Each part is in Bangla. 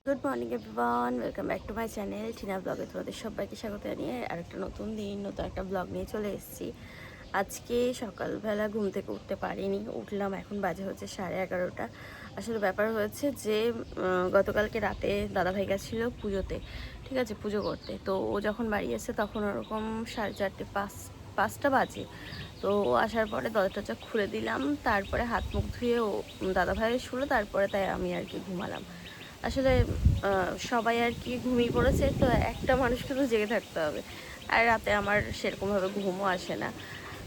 Good morning everyone, welcome back to my channel Tina ব্লগে। তোমাদের সবাইকে স্বাগত জানিয়ে আর একটা নতুন দিন, নতুন একটা ব্লগ নিয়ে চলে এসেছি। আজকে সকালবেলা ঘুম থেকে উঠতে পারিনি, উঠলাম এখন বাজে হচ্ছে 11:30। আসলে ব্যাপার হয়েছে যে গতকালকে রাতে দাদাভাই গেছিল পুজোতে, ঠিক আছে, পুজো করতে। তো ও যখন বাড়ি এসে তখন ওরকম 4:30 5টা বাজে। তো ও আসার পরে দরজা খুলে দিলাম, তারপরে হাত মুখ ধুয়ে ও দাদাভাই শুলো, তারপরে তাই আমি আর কি ঘুমালাম। আসলে সবাই আর কি ঘুমিয়ে পড়েছে, তো একটা মানুষকে তো জেগে থাকতে হবে, আর রাতে আমার সেরকমভাবে ঘুমও আসে না,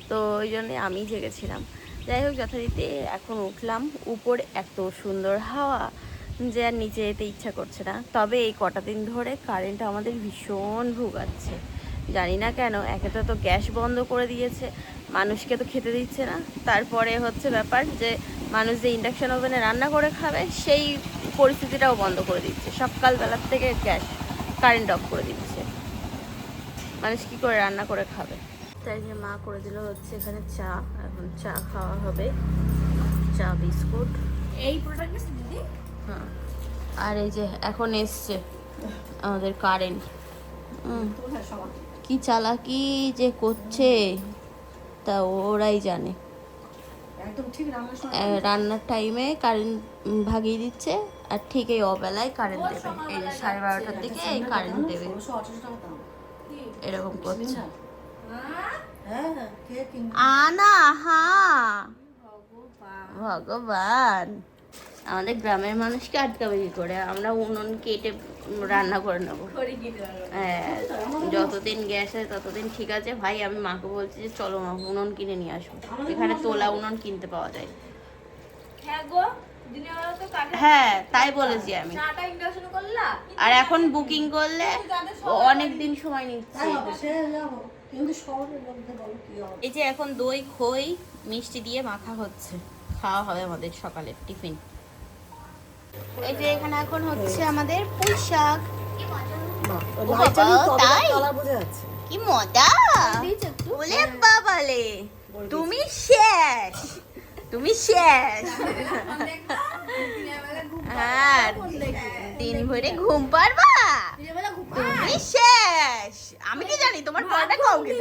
তো ওই জন্যে আমি জেগেছিলাম। যাই হোক, যথারীতি এখন উঠলাম। উপরে এত সুন্দর হাওয়া যে আর নিচে যেতে ইচ্ছা করছে না। তবে এই কটা দিন ধরে কারেন্ট আমাদের ভীষণ ভোগাচ্ছে, জানি না কেন। একে তো গ্যাস বন্ধ করে দিয়েছে, মানুষকে তো খেতে দিচ্ছে না। তারপরে হচ্ছে ব্যাপার যে মানুষ যে ইন্ডাকশন ওভেনে রান্না করে খাবে সেই পরিস্থিতিটাও বন্ধ করে দিচ্ছে। সকালবেলার থেকে গ্যাস কারেন্ট অফ করে দিচ্ছে, মানুষ কী করে রান্না করে খাবে। তাই যে মা করে দিল হচ্ছে এখানে চা, এখন চা খাওয়া হবে, চা বিস্কুট এই প্রোডাক্ট দিদি। হ্যাঁ, আর এই যে এখন এসছে আমাদের কারেন্ট। কি চালাকি যে করছে তা ওরাই জানে। রান্নার টাইমে কারেন্ট ভাগিয়ে দিচ্ছে, আর ঠিক এই অবেলায় কারেন্ট দেবে। এই যে 12:30টার দিকে এই কারেন্ট দেবে, এরকম করছে। আনা হা ভগবান, আমাদের গ্রামের মানুষকে আটকাবে কি করে? আমরা উনুন কেটে রান্না করে নেবো। হ্যাঁ, যতদিন গ্যাস আছে ততদিন ঠিক আছে ভাই। আমি মাকে বলছি যে চলো মা উনুন কিনে নিয়ে আসবো, এখানে তোলা উনুন কিনতে পাওয়া যায়। হ্যাঁ তাই বলেছি আমি। আর এখন বুকিং করলে অনেক দিন সময় নিচ্ছে। এই যে এখন দই খই মিষ্টি দিয়ে মাখা হচ্ছে, খাওয়া হবে আমাদের সকালের টিফিন। এই যে এখানে এখন হচ্ছে আমাদের পুঁই শাক। তাই কি মজা! বলে বাবালে, তুমি শেষ, তুমি শেষ। হ্যাঁ, দিন ভরে ঘুম পারবা, তুমি শেষ। আমি কি জানি তোমার পরোটা খাও কি?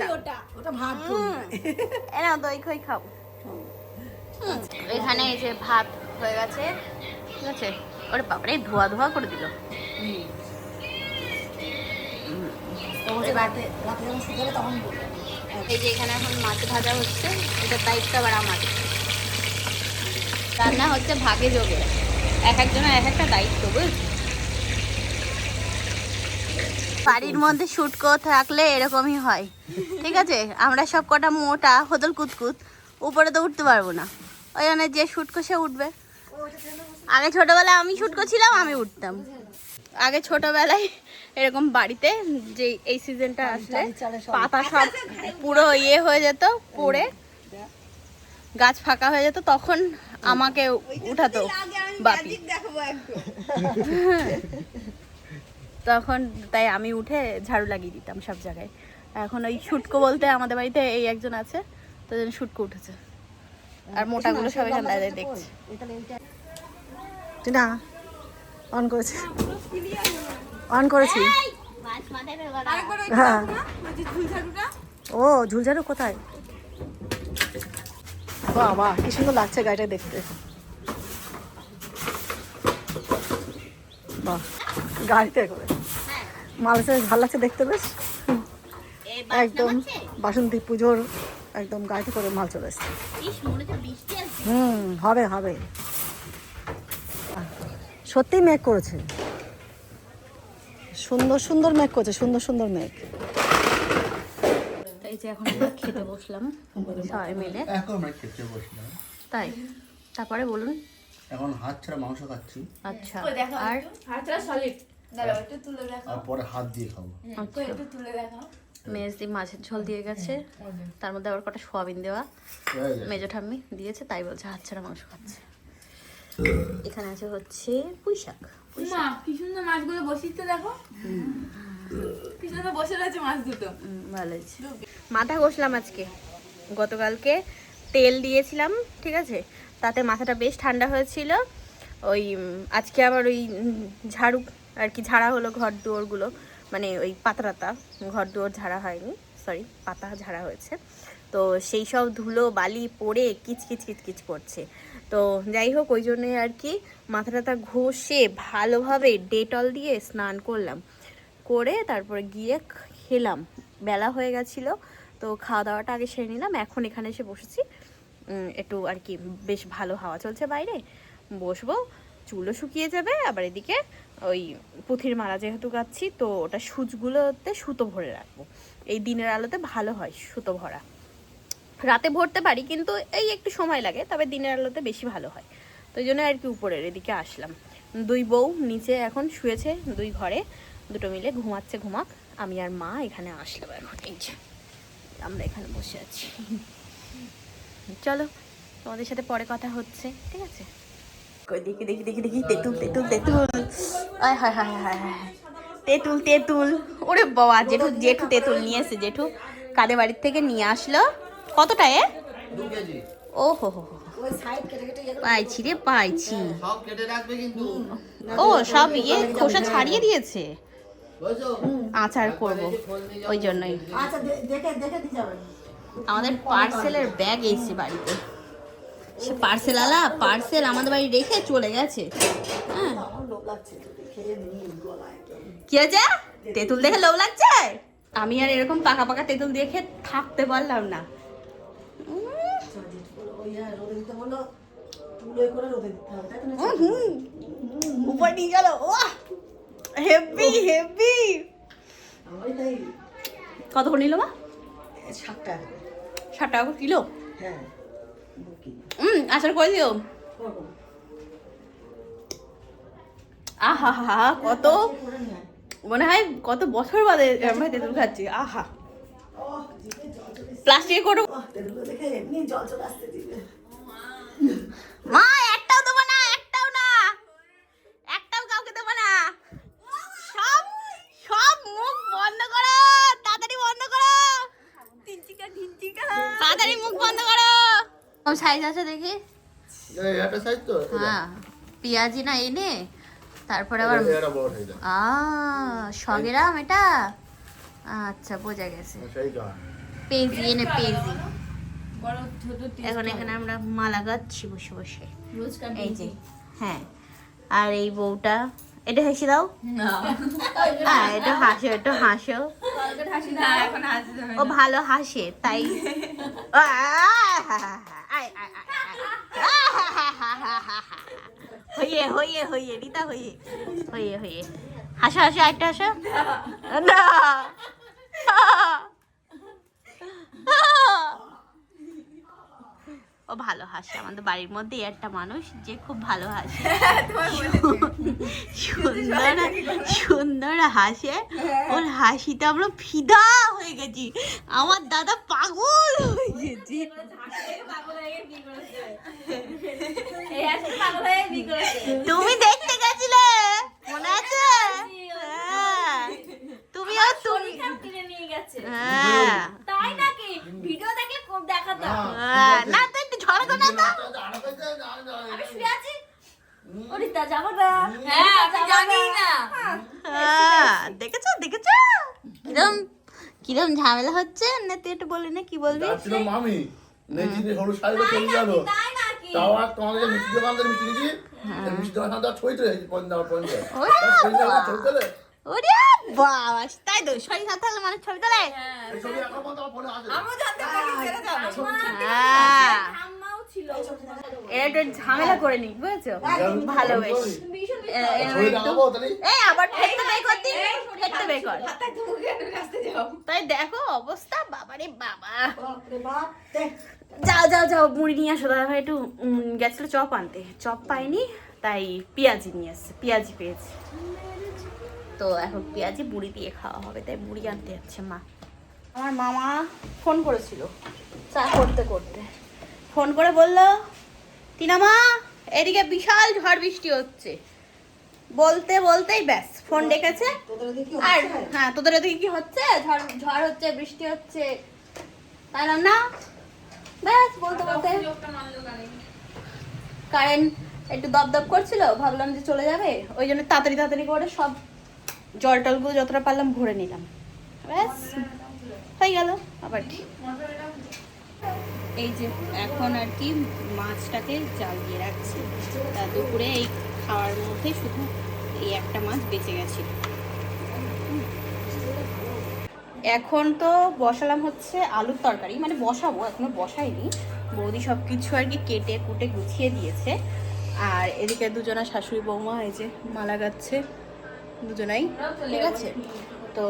এনা দই খই খাও। এখানে এই যে ভাত হয়ে গেছে, ঠিক আছে। ওরে বাবারে, ধোয়া ধোয়া করে দিল। এই যে এখানে এখন মাছ ভাজা হচ্ছে, এটার দায়িত্ব আবার আমার। রান্না হচ্ছে ভাগে যোগে, এক একজনের এক একটা দায়িত্ব, বুঝলি। বাড়ির মধ্যে শুটকো থাকলে এরকমই হয়, ঠিক আছে। আমরা সব কটা মোটা হদল কুতকুত, উপরে তো উঠতে পারবো না, ওই জন্য যে শুটকো সে উঠবে। আগে ছোটবেলায় আমি শুটকো ছিলাম, আমি উঠতাম। আগে ছোটবেলায় এরকম বাড়িতে যে এই সিজনটা আসলে পাতা সব পুরো ইয়ে হয়ে যেত, পড়ে গাছ ফাঁকা হয়ে যেত, তখন আমাকে উঠাতো বাপি। তখন তাই আমি উঠে ঝাড়ু লাগিয়ে দিতাম সব জায়গায়। এখন ওই শুটকো বলতে আমাদের বাড়িতে এই একজন আছে, তো যেন শুটকো উঠেছে, আর মোটাগুলো সব এখানে দাঁড়িয়ে দেখছে। না অন করেছি, অন করেছি। হ্যাঁ, ও ঝুলঝাড়ু কোথায়? বাহ, কি সুন্দর লাগছে গাড়িটা দেখতে। বাহ, গাড়িতে করে মাল ভালো লাগছে দেখতে, বেশ একদম বাসন্তী পুজোর একদম গাড়িতে করে মাল চলে এসছে। হবে হবে, সত্যিই মেঘ করেছে, সুন্দর সুন্দর মেঘ করেছে, সুন্দর সুন্দর মেঘ। এই যে এখন আমরা খেতে বসলাম সবাই মিলে। তাই তারপরে বলুন। এখন হাত ছাড়া মাংস খাচ্ছি। আচ্ছা, আর হাত ছাড়া সলিড। দাঁড়াও একটু তুলে দেখাও। আর পরে হাত দিয়ে খাবো। একটু তুলে দেখাও। মেজদি মাছের ঝোল দিয়ে গেছে, তার মধ্যে আবার কটা সোয়াবিন দেওয়া, মেজো ঠাম্মি দিয়েছে, তাই বলছে হাত ছাড়া মাংস খাচ্ছে। এখানে আছে হচ্ছে পুঁই শাক। মা কি সুন্দর মাছগুলো বসিতে দেখো, কি সুন্দর বসে রয়েছে মাছ দুটো। ভালো হয়েছে। মাথা ঘষলাম আজকে, গতকালকে তেল দিয়েছিলাম, ঠিক আছে, তাতে মাথাটা বেশ ঠান্ডা হয়েছিল। ওই আজকে আবার ওই ঝাড়ু আর কি ঝাড়া হলো ঘর দুয়ারগুলো, মানে ওই পাতা ঘর দুয়ার ঝাড়া হয়নি, সরি পাতা ঝাড়া হয়েছে। তো সেই সব ধুলো বালি পড়ে কিচকিচ করছে। তো যাই হোক, ওই জন্যই আর কি মাথাটা ঘষে ভালোভাবে ডেটল দিয়ে স্নান করলাম, করে তারপরে গিয়ে খেলাম। বেলা হয়ে গেছিলো, তো খাওয়া দাওয়াটা আগে সেরে নিলাম। এখন এখানে এসে বসেছি, একটু আর কি বেশ ভালো হাওয়া চলছে বাইরে, বসবো, চুলও শুকিয়ে যাবে। আবার এদিকে ওই পুঁথির মালা যেহেতু গাচ্ছি, তো ওটা সুচগুলোতে সুতো ভরে রাখবো। এই দিনের আলোতে ভালো হয় সুতো ভরা, রাতে ভরতে পারি কিন্তু এই একটু সময় লাগে, তবে দিনের আলোতে বেশি ভালো হয়। তো ওই জন্য আর কি উপরের এদিকে আসলাম। দুই বউ নিচে এখন শুয়েছে, দুই ঘরে দুটো মিলে ঘুমাচ্ছে, ঘুমাক। আমি আর মা এখানে আসলাম এখন, এই যে আমরা এখানে বসে আছি। চলো তোমাদের সাথে পরে কথা হচ্ছে, ঠিক আছে? দেখি দেখি দেখি দেখি তেঁতুল তেঁতুল তেঁতুল, আয় হায় হায় হায় হায়, তেঁতুল তেঁতুল। ওরে বাবা, জেঠু জেঠু তেঁতুল নিয়ে এসে, জেঠু কাদের বাড়ির থেকে নিয়ে আসলো। কতটা এ? 2 কেজি। ও হো হো, পাইছি রে পাইছি। সব কেটে রাখবে কিন্তু। ও সব খোসা ছাড়িয়ে দিয়েছে, বুঝছো? আচার করব ওই জন্যই। আচ্ছা দেখে দেখে দিয়ে যাবেন। আমাদের পার্সেলের ব্যাগ এসেছে বাড়িতে, সে পার্সেলওয়ালা পার্সেল আমাদের বাড়ি রেখে চলে গেছে। হ্যাঁ, আমার লোভ লাগছে, খেয়ে নিই গলায়। কি আছে? তেঁতুল দেখে লোভ লাগছে? আমি আর এরকম পাকা পাকা তেঁতুল দিয়ে খেয়ে থাকতে পারলাম না। ওই রোদে দিতে বললো, তুলোয় করে রোদে দিতে হবে, তাই তো না? উপর নিয়ে গেল, ও হেভি হেভি। আমারই তাই। কত করে নিল মা? 60 টাকা। 60 টাকা করে কিলো? হ্যাঁ, বুকি আচার করে দিও। করবো। আহা হা হা, কত করে নিয়ে আয়। মনে হয় কত বছর বাদে আমরা তেঁতুল খাচ্ছি। আহা, ওহ, জিভে জল চলে এসেছে। প্লাস্টিকে করো। ওহ, তেঁতুলগুলো দেখে এমনি জল চলে আসছে জিভে। মা একটাও দেবো না, একটাও না, একটাও কাউকে দেবো না। সব সব মুখ বন্ধ করো, তাড়াতাড়ি বন্ধ করো, তাড়াতাড়ি মুখ বন্ধ করো। ও সাইজ আছে দেখি। এই একটা সাইজ তো? হ্যাঁ, পেঁয়াজি না এনে তারপরে আবার এটা বড় সাইজ। শগেরাম এটা। আচ্ছা, বোঝা গেছে। সেই গান। পেঁয়াজি এনে পেঁয়াজি। বড় ছোট এখন এখানে আমরা মালা গাচ্ছি বসে বসে, রোজ এই যে। হ্যাঁ, আর এই বউটা, এটা হেসে দাও। হ্যাঁ, এটা হাসো, একটু হাসো। হাসি না, এখন হাসি যাবে ও ভালো হাসে তাই। হইয়ে হইয়ে হইয়ে রীতা হইয়ে হইয়ে হইয়ে হাসো হাসো, একটা হাসো না। ও ভালো হাসে, আমাদের বাড়ির মধ্যে একটা মানুষ যে খুব ভালো হাসে, সুন্দর সুন্দর হাসে। ওর হাসিতে আমরা ফিদা হয়ে গেছি, আমার দাদা পাগল হয়ে গেছে। তুমি দেখতে গেছিলে মনে আছে? হ্যাঁ, তুমি আর তুমি। হ্যাঁ, তাই নাকি? ভিডিও দেখে দেখাতো। হ্যাঁ, না তো একটু ঝড় না তো। আমি শুয়ে আছি। ওরিতা যাবো না। হ্যাঁ, আমি জানি না। হ্যাঁ, দেখেছো দেখেছো কিরম কিরম ঝামেলা হচ্ছে না? তুই একটু বললি না, কি বলবি? ছিল মামি নেচিতে হলুদ শাড়ি পরে চলে গেল। তাই নাকি? তাও আর তোমাদের যে মিষ্টি দোকান থেকে মিষ্টি নিয়েছি, মিষ্টি দোকান থেকে ছই তো পঞ্জাব পঞ্জাব ওরে ছই বাবা। ছই তোলে। ওরে বাবা, তাই তো শরীর খারাপ থাকলে মানুষ ছবি তোলে। এই ছবি এখন পর্যন্ত আমার ফোনে আছে। আমিও জানতে পারি ছেড়ে যাবে। হ্যাঁ, ঠাম্মাও ছিল। এরা একটু ঝামেলা করে নি, বুঝেছো? ভালোবেস ভীষণ ছবি দেখাবো তাহলে? এই আবার ফেটতে বের কর দিন, ফেটতে বের কর। হাতে মুখে রাস্তে যাও। তাই দেখো অবস্থা, বাবারে বাবা। বাপরে বাপ, দেখ। যাও যাও যাও, মুড়ি নিয়ে আসো। দাদা ভাই একটু গেছিল চপ আনতে, চপ পাইনি, তাই পেঁয়াজি নিয়ে আসছে, পেঁয়াজি পেয়েছি। তো এখন পেঁয়াজি বুড়ি দিয়ে খাওয়া হবে, তাই বুড়ি আনতে যাচ্ছে মা। আমার মামা ফোন করেছিল চা করতে করতে, ফোন করে বললো, টিনামা এদিকে বিশাল ঝড় বৃষ্টি হচ্ছে। বলতে বলতেই ব্যাস ফোন ডেকেছে। তোদের ওদিকে কি আর হচ্ছে? হ্যাঁ, তোদের ওদিকে কি হচ্ছে? ঝড় ঝড় হচ্ছে, বৃষ্টি হচ্ছে। তাইলাম না, ব্যাস বলতে বলতে লোকটা মানলো গানে। কারেন্ট একটু দপদপ করছিল, ভাবলাম যে চলে যাবে, ওই জন্য তাড়াতাড়ি তাড়াতাড়ি করে সব জল টলগুলো যতটা পারলাম ভরে নিলাম, ব্যাস হয়ে গেল। আবার ঠিক এই যে এখন আর কি মাছটাকে জাল দিয়ে রাখছি, তা দুপুরে এই খাওয়ার মধ্যে শুধু এই একটা মাছ বেঁচে গেছে। এখন তো বসালাম হচ্ছে আলুর তরকারি, মানে বসাবো, এখনো বসাইনি। বৌদি সব কিছু আর কি কেটে কুটে গুছিয়ে দিয়েছে। আর এদিকে দুজনা শাশুড়ি বৌমা এই যে মালা গাচ্ছে দুজনাই, ঠিক আছে। তো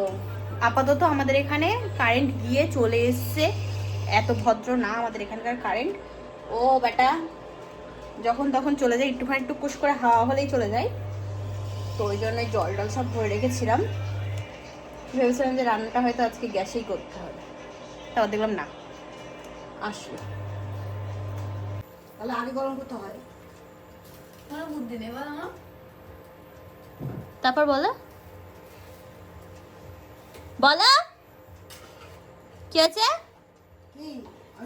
আপাতত আমাদের এখানে কারেন্ট গিয়ে চলে এসছে, এত ভদ্র না আমাদের এখানকার কারেন্ট। ও বেটা যখন তখন চলে যায়, একটুখানি টুকুস করে হাওয়া হলেই চলে যায়। তো ওই জন্য জল টল সব ভরে রেখেছিলাম, ভেবেছিলাম যে রান্নাটা হয়তো আজকে গ্যাসেই করতে হবে, তারপর দেখলাম না আসলো। তাহলে আগে গরম করতে হয়। কোনো বুদ্ধি নেই বল আমার। তারপর বলো বলো কি আছে,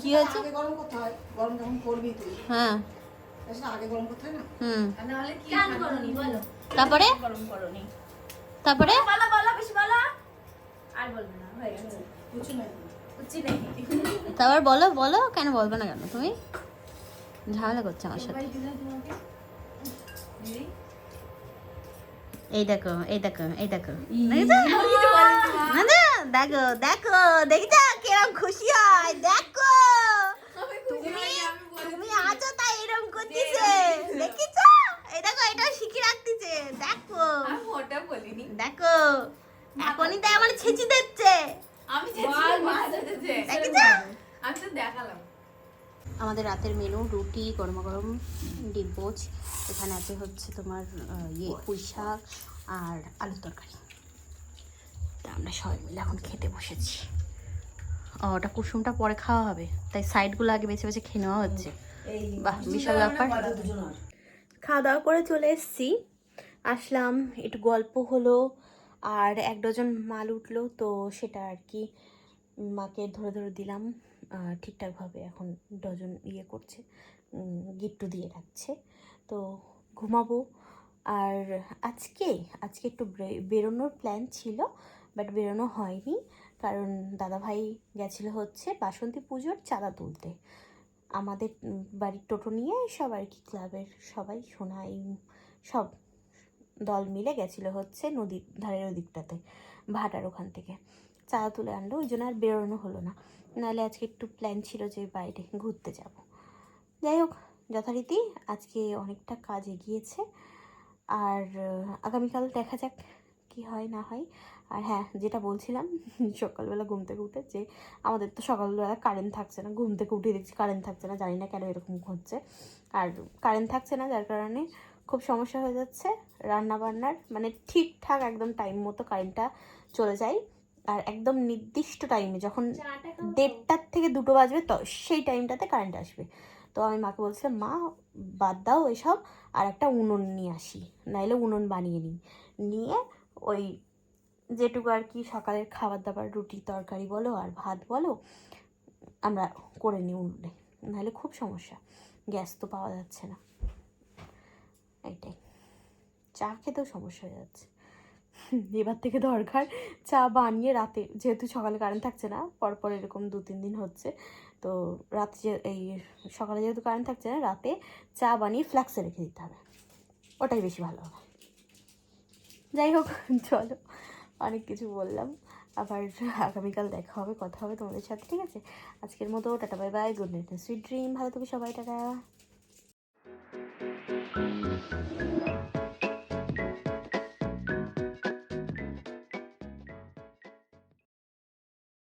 কি হয়েছে? আগে গরম করতে হয়, গরম যখন করবি তুই হ্যাঁ আগে গরম করতে হয় না। নাহলে কি কেন করনি বলো। তারপরে গরম করনি। তারপরে বলো বলো বেশি বলো। আর বলবে না, হয়ে গেছে। কিছু নাই। কুচি নেই। তারপর বলো বলো, কেন বলবে না কেন? তুমি ঝামেলা করছো আমার সাথে। ভাই দিলে তোমাকে। দিদি এই দেখো এই দেখো এই দেখো, দেখেছো? না না, দেখো দেখো দেখছো কিরম খুশি হয়, দেখো তুমি আছো তাই এরকম করতেছে, দেখেছো? এই দেখো এটাও শিখে রাখতেছে, দেখো আমি ওটা বলিনি। দেখো এখনই তাই আমার ছেঁচি দিচ্ছে, আমি চেয়েছি মাছ হতেছে। দেখেছো? আমি তো দেখালাম। আমাদের রাতের মেনু রুটি, গরমা গরম ডিম পোচ, এখানে আছে হচ্ছে তোমার পুঁই শাক আর আলুর তরকারি। তা আমরা সবাই মিলে এখন খেতে বসেছি। ওটা কুসুমটা পরে খাওয়া হবে, তাই সাইডগুলো আগে বেছে বেছে খেয়ে নেওয়া হচ্ছে। বাহ বিশাল ব্যাপার। খাওয়া দাওয়া করে চলে এসেছি, আসলাম একটু গল্প হলো, আর 1 ডজন মাল উঠলো, তো সেটা আর কি মাকে ধরে ধরে দিলাম। ঠিকঠাকভাবে এখন ডজন ইয়ে করছে, গিট্টু দিয়ে রাখছে। তো ঘুমাবো। আর আজকে একটু বেরোনোর প্ল্যান ছিল, বাট বেরোনো হয়নি, কারণ দাদাভাই গেছিলো হচ্ছে বাসন্তী পুজোর চাঁদা তুলতে। আমাদের বাড়ির টোটো নিয়ে সব আর কি, ক্লাবের সবাই, সোনাই সব দল মিলে গেছিলো হচ্ছে নদীর ধারের ওদিকটাতে, ভাটার ওখান থেকে চাঁদা তুলে আনলো, ওই জন্য আর বেরোনো হলো না। নাহলে আজকে একটু প্ল্যান ছিল যে বাইরে ঘুরতে যাব। যাই হোক, যথারীতি আজকে অনেকটা কাজ এগিয়েছে, আর আগামীকাল দেখা যাক কি হয় না হয়। আর হ্যাঁ, যেটা বলছিলাম সকালবেলা ঘুম থেকে উঠে, যে আমাদের তো সকালবেলা কারেন্ট থাকছে না, ঘুম থেকে উঠে দেখছি কারেন্ট থাকছে না, জানি না কেন এরকম হচ্ছে। আর কারেন্ট থাকছে না যার কারণে খুব সমস্যা হয়ে যাচ্ছে রান্না বান্নার, মানে ঠিকঠাক একদম টাইম মতো কারেন্টটা চলে যায়। আর একদম নির্দিষ্ট টাইমে যখন 1:30 থেকে 2 বাজবে, তো সেই টাইমটাতে কারেন্ট আসবে। তো আমি মাকে বলছিলাম, মা বাদ দাও এসব, আর একটা উনুন নিয়ে আসি, নাইলে উনুন বানিয়ে নিয়ে ওই যেটুকু আর কি সকালের খাবার দাবার, রুটি তরকারি বলো আর ভাত বলো, আমরা করে নিই উনুনে, নাহলে খুব সমস্যা, গ্যাস তো পাওয়া যাচ্ছে না। এইটাই, চা খেতেও সমস্যা হয়ে যাচ্ছে। এবার থেকে দরকার চা বানিয়ে রাতে, যেহেতু সকালে কারেন্ট থাকছে না, পরপর এরকম 2-3 দিন হচ্ছে, তো রাতে এই সকালে যেহেতু কারেন্ট থাকছে না, রাতে চা বানিয়ে ফ্ল্যাক্সে রেখে দিতে হবে, ওটাই বেশি ভালো হবে। যাই হোক, চলো অনেক কিছু বললাম, আবার আগামীকাল দেখা হবে, কথা হবে তোমাদের সাথে, ঠিক আছে? আজকের মতো tata, bye bye, good night, sweet dream, ভালো থেকো সবাই, টাটা।